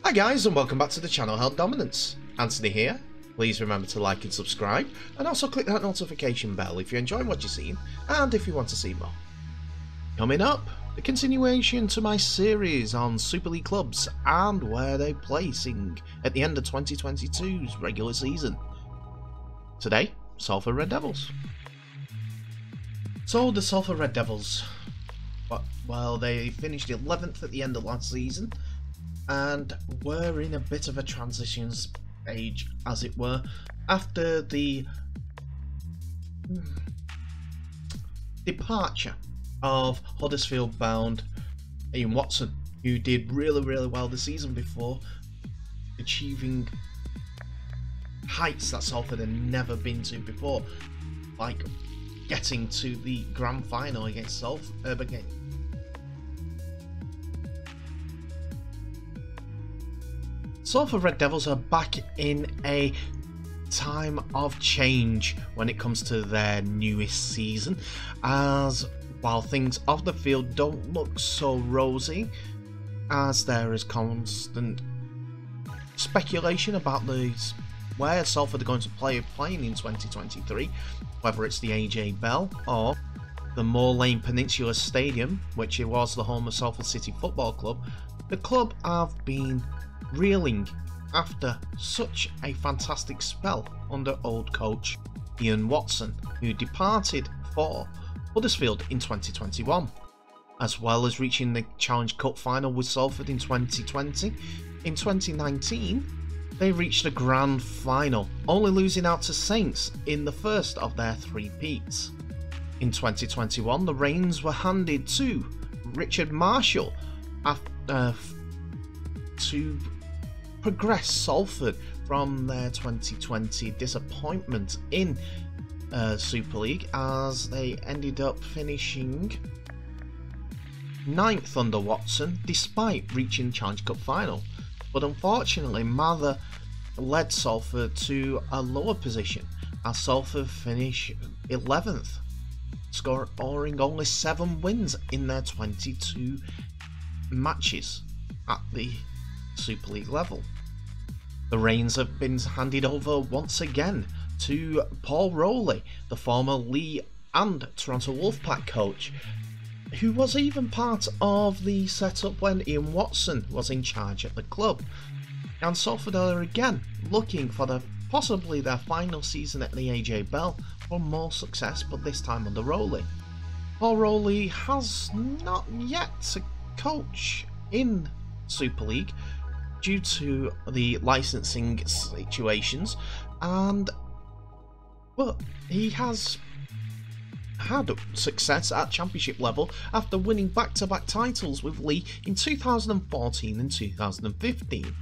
Hi guys, and welcome back to the channel Held Dominance. Anthony here. Please remember to like and subscribe, and also click that notification bell if you're enjoying what you're seeing and if you want to see more. Coming up, the continuation to my series on Super League clubs and where they're placing at the end of 2022's regular season. Today, Salford Red Devils. So the Salford Red Devils, well, they finished 11th at the end of last season, and we're in a bit of a transition stage, as it were, after the departure of Huddersfield-bound Ian Watson, who did really well the season before, achieving heights that Salford had never been to before, like getting to the grand final against Salford. Salford Red Devils are back in a time of change when it comes to their newest season, as while things off the field don't look so rosy, as there is constant speculation about where Salford are going to playing in 2023, whether it's the AJ Bell or the Moor Lane Peninsula Stadium, which it was the home of Salford City Football Club. The club have been reeling after such a fantastic spell under old coach Ian Watson, who departed for Huddersfield in 2021, as well as reaching the Challenge Cup final with Salford in 2020. In 2019, they reached a grand final, only losing out to Saints in the first of their three peats. In 2021, the reins were handed to Richard Marshall to progress Salford from their 2020 disappointment in Super League, as they ended up finishing 9th under Watson despite reaching Challenge Cup final. But unfortunately, Mather led Salford to a lower position as Salford finished 11th, scoring only 7 wins in their 22 matches at the Super League level. The reins have been handed over once again to Paul Rowley, the former Lee and Toronto Wolfpack coach, who was even part of the setup when Ian Watson was in charge at the club. And Salford are again looking for possibly their final season at the AJ Bell for more success, but this time under Rowley. Paul Rowley has not yet to coach in Super League due to the licensing situations, but he has had success at championship level after winning back-to-back titles with Lee in 2014 and 2015.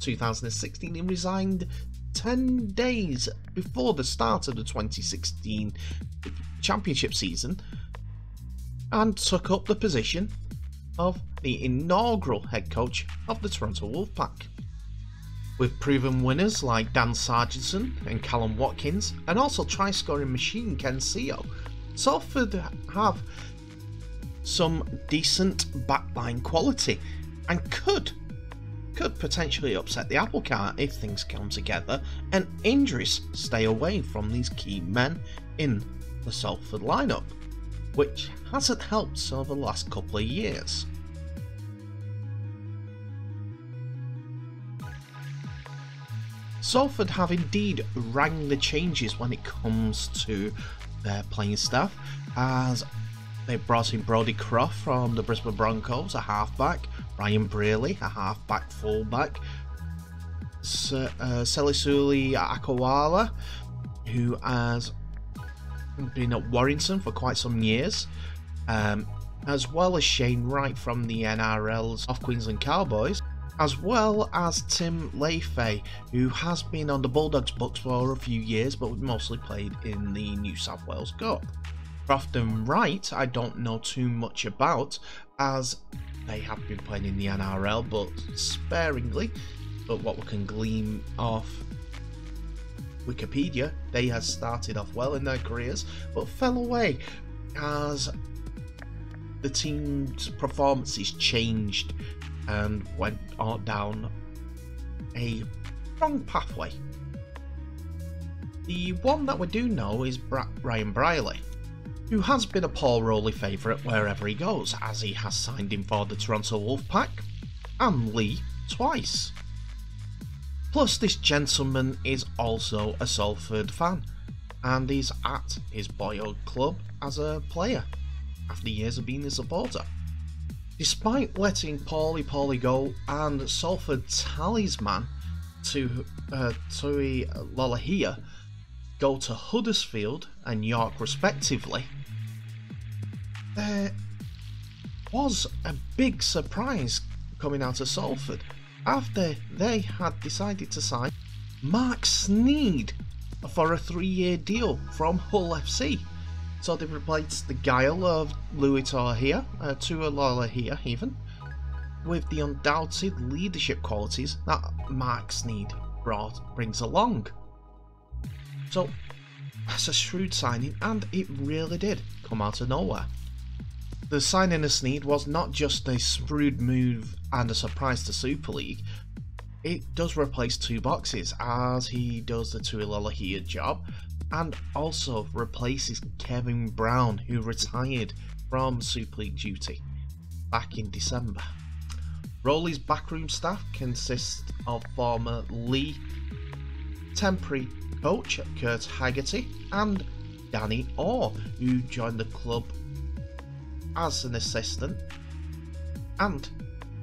2016 he resigned 10 days before the start of the 2016 championship season and took up the position of the inaugural head coach of the Toronto Wolfpack. With proven winners like Dan Sargentson and Callum Watkins, and also try-scoring machine Ken Seo, Salford have some decent backline quality and could potentially upset the apple cart if things come together and injuries stay away from these key men in the Salford lineup, which hasn't helped over the last couple of years. Salford have indeed rang the changes when it comes to their playing staff, as they brought in Brodie Croft from the Brisbane Broncos, a halfback, Ryan Brearley, a halfback fullback, Selisuli Akawala, who has been at Warrington for quite some years, as well as Shane Wright from the NRL's of Queensland Cowboys, as well as Tim Leifay, who has been on the Bulldogs books for a few years but mostly played in the New South Wales Cup. Croft and Wright I don't know too much about, as they have been playing in the NRL but sparingly, but what we can glean off Wikipedia, they had started off well in their careers but fell away as the team's performances changed and went down a strong pathway. The one that we do know is Ryan Brierley, who has been a Paul Rowley favourite wherever he goes, as he has signed him for the Toronto Wolfpack and Lee twice. Plus, this gentleman is also a Salford fan, and he's at his boyhood club as a player, after years of being a supporter. Despite letting Paulie go and Salford talisman to Tui Lolohea go to Huddersfield and York respectively, there was a big surprise coming out of Salford after they had decided to sign Mark Sneyd for a 3-year deal from Hull FC. So they replaced the guile of Louis Torhia, Tualolohea even, with the undoubted leadership qualities that Mark Sneyd brings along. So that's a shrewd signing, and it really did come out of nowhere. The signing of Sneyd was not just a shrewd move and a surprise to Super League. It does replace 2 boxes, as he does the Tualolohea job, and also replaces Kevin Brown, who retired from Super League duty back in December. Rowley's backroom staff consists of former Lee temporary coach Kurt Haggerty and Danny Orr, who joined the club as an assistant and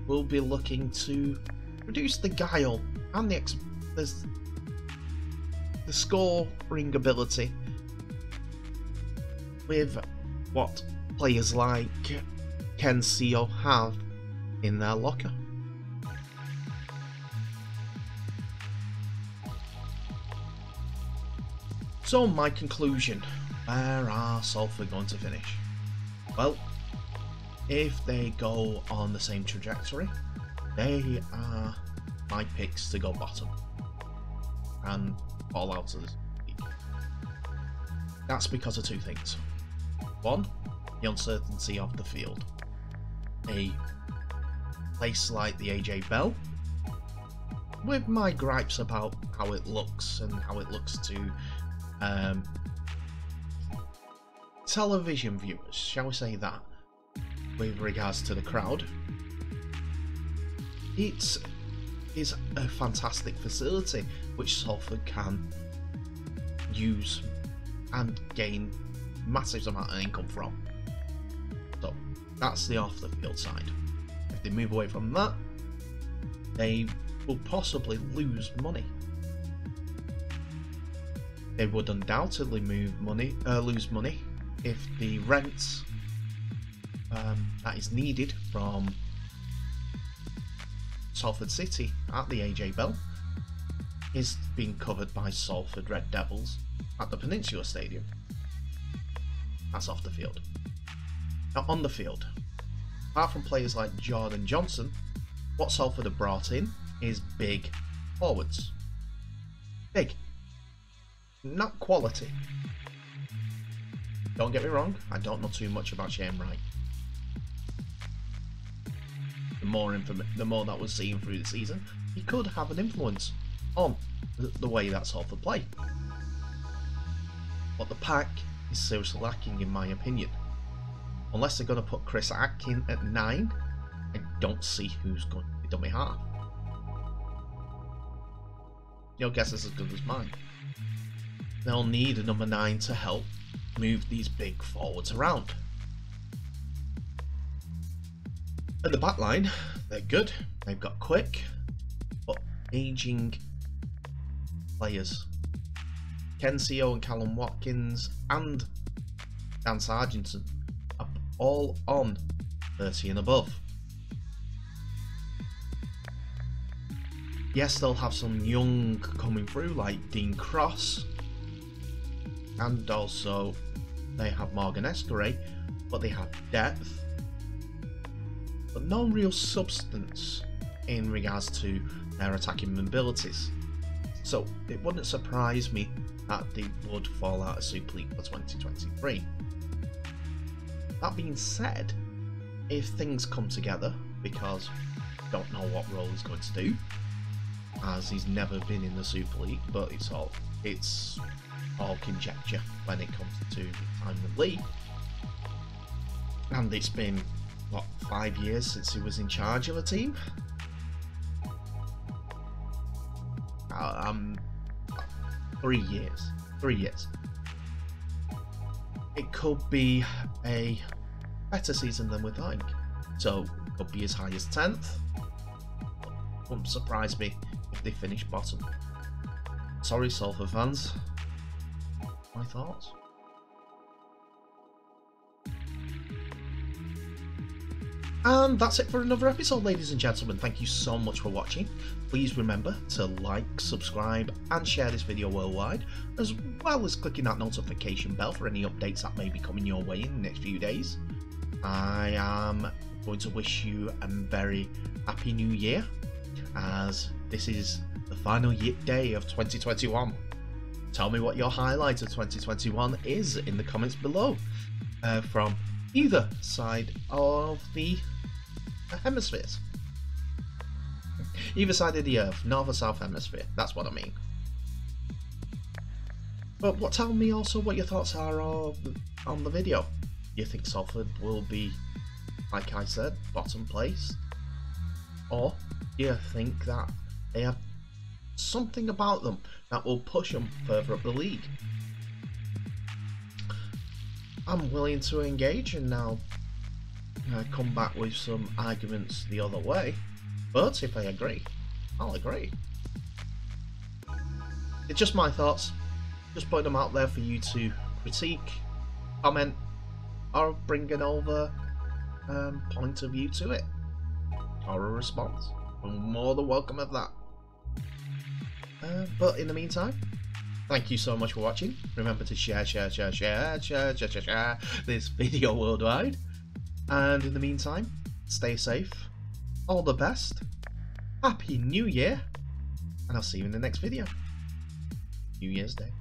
will be looking to reduce the guile and the scoring ability with what players like Ken Seo have in their locker. So my conclusion, where are Salford going to finish? Well, if they go on the same trajectory, they are my picks to go bottom and fall out of this league. That's because of 2 things. One, the uncertainty of the field. A place like the AJ Bell, with my gripes about how it looks and how it looks to television viewers, shall we say that, with regards to the crowd. It is a fantastic facility which Salford can use and gain massive amount of income from. So that's the off the field side. If they move away from that, they will possibly lose money. They would undoubtedly lose money if the rents that is needed from Salford City at the AJ Bell is being covered by Salford Red Devils at the Peninsula Stadium. That's off the field. Now on the field, apart from players like Jordan Johnson, what Salford have brought in is big forwards. Big. Not quality. Don't get me wrong, I don't know too much about Shane Wright. The more that was seen through the season, he could have an influence on the way that Salford play. But the pack is seriously lacking in my opinion. Unless they're going to put Chris Atkin at 9, I don't see who's going to be dummy half. Your guess is as good as mine. They'll need a number 9 to help move these big forwards around. At the back line, they're good. They've got quick, but aging players. Ken Seo and Callum Watkins and Dan Sargentson are all on 30 and above. Yes, they'll have some young coming through like Dean Cross, and also they have Morgan Escaray, but they have depth, but no real substance in regards to their attacking abilities. So it wouldn't surprise me that they would fall out of Super League for 2023. That being said, if things come together, because I don't know what role he's going to do, as he's never been in the Super League, but it's all conjecture when it comes to time in the league. And it's been, what, 5 years since he was in charge of a team? 3 years. 3 years. It could be a better season than we think. So, it could be as high as 10th. Wouldn't surprise me if they finish bottom. Sorry, Salford fans. My thoughts? And that's it for another episode, ladies and gentlemen. Thank you so much for watching. Please remember to like, subscribe and share this video worldwide, as well as clicking that notification bell for any updates that may be coming your way in the next few days. I am going to wish you a very happy new year, as this is the final day of 2021. Tell me what your highlight of 2021 is in the comments below, from either side of the hemispheres. Either side of the earth, north or south hemisphere, that's what I mean. But tell me also what your thoughts are on the video. Do you think Salford will be, like I said, bottom place? Or do you think that they have something about them that will push them further up the league? I'm willing to engage and now come back with some arguments the other way, but if I agree, I'll agree. It's just my thoughts, just putting them out there for you to critique, comment, or bring an over point of view to it, or a response. I'm more than welcome of that. But in the meantime, thank you so much for watching. Remember to share this video worldwide. And in the meantime, stay safe, all the best, Happy New Year, and I'll see you in the next video. New Year's Day.